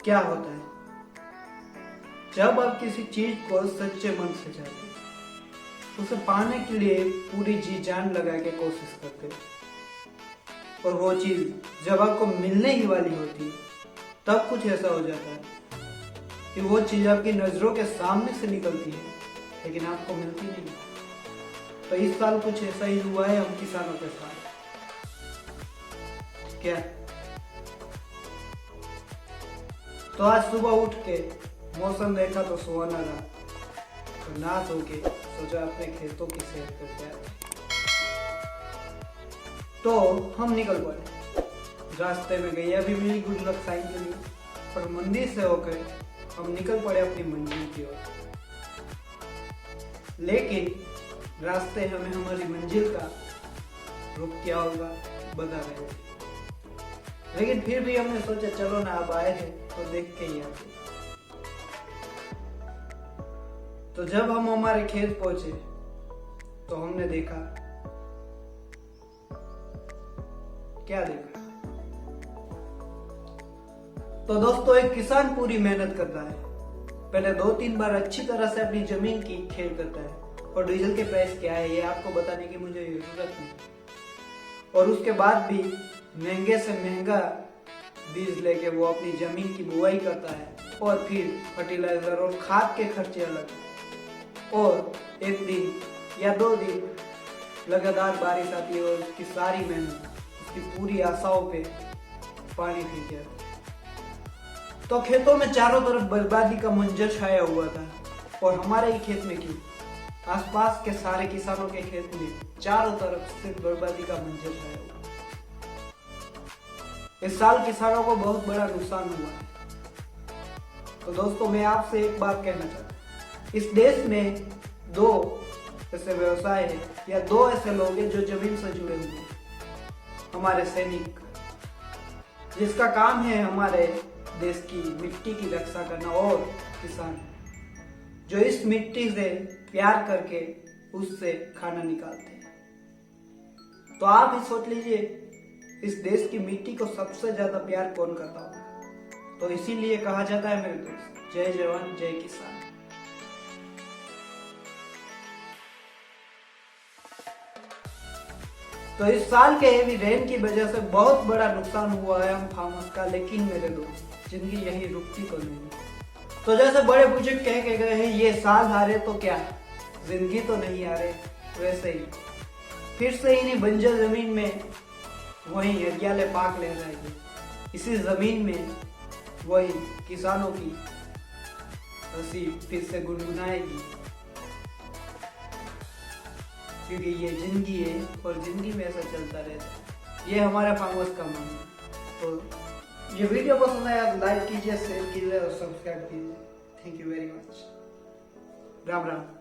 क्या होता है जब आप किसी चीज को सच्चे मन से चाहते हैं, उसे पाने के लिए पूरी जी जान लगा के कोशिश करते हैं, और वो चीज जब आपको मिलने ही वाली होती है तब कुछ ऐसा हो जाता है कि वो चीज आपकी नजरों के सामने से निकलती है लेकिन आपको मिलती नहीं। तो इस साल कुछ ऐसा ही हुआ है हम किसानों के साथ। क्या? तो आज सुबह उठ के मौसम देखा तो सुहाना रहा, तो ना सो के सोचा अपने खेतों की सैर करके आए। तो हम निकल पड़े। रास्ते में गैया भी मिली गुड लक साइन के लिए, और मंदिर से होकर हम निकल पड़े अपनी मंजिल की ओर। लेकिन रास्ते हमें हमारी मंजिल का रुख क्या होगा बता रहे थे। लेकिन फिर भी हमने सोचा चलो ना, अब आए हैं तो देख के ही आते। तो जब हम हमारे खेत पहुंचे तो हमने देखा, क्या देखा? तो दोस्तों, एक किसान पूरी मेहनत करता है। पहले 2-3 बार अच्छी तरह से अपनी जमीन की खेल करता है, और डीजल के प्राइस क्या है ये आपको बताने की मुझे जरूरत नहीं। और उसके बाद भी महंगे से महंगा बीज लेके वो अपनी जमीन की बुआई करता है, और फिर फर्टिलाइजर और खाद के खर्चे अलग। और एक दिन या 2 दिन लगातार बारिश आती है और उसकी सारी मेहनत, उसकी पूरी आशाओं पे पानी फिर जाता है। तो खेतों में चारों तरफ बर्बादी का मंजर छाया हुआ था, और हमारे ही खेत में क्यों, आसपास के सारे किसानों के खेत में चारों तरफ सिर्फ बर्बादी का मंजर छाया हुआ। इस साल किसानों को बहुत बड़ा नुकसान हुआ है। तो दोस्तों, मैं आपसे एक बात कहना चाहता हूँ, इस देश में 2 ऐसे व्यवसाय है या 2 ऐसे लोग हैं जो जमीन से जुड़े हुए हैं। हमारे सैनिक, जिसका काम है हमारे देश की मिट्टी की रक्षा करना, और किसान जो इस मिट्टी से प्यार करके उससे खाना निकालते हैं। तो आप ही सोच लीजिए, इस देश की मिट्टी को सबसे ज्यादा प्यार कौन करता होगा? तो इसीलिए कहा जाता है मेरे दोस्त, जय जवान जय किसान। तो इस साल के हेवी रेन की वजह से बहुत बड़ा नुकसान हुआ है हम फार्मर्स का। लेकिन मेरे दोस्त, जिंदगी यही रुकती तो नहीं। तो जैसे बड़े बुजुर्ग कह के गए हैं, ये साल हारे तो क्या, जिंदगी तो नहीं हारे। वैसे ही फिर से इन्हीं बंजर जमीन में वही हरियाले पाक लहराएगी। इसी जमीन में वही किसानों की हंसी फिर से गुनगुनाएगी, क्योंकि ये जिंदगी है और जिंदगी में ऐसा चलता रहता है। ये हमारे फार्मर्स का मानना है। तो ये वीडियो पसंद आया तो लाइक कीजिए, शेयर कीजिए और सब्सक्राइब कीजिए। Thank you very much. Ram Ram.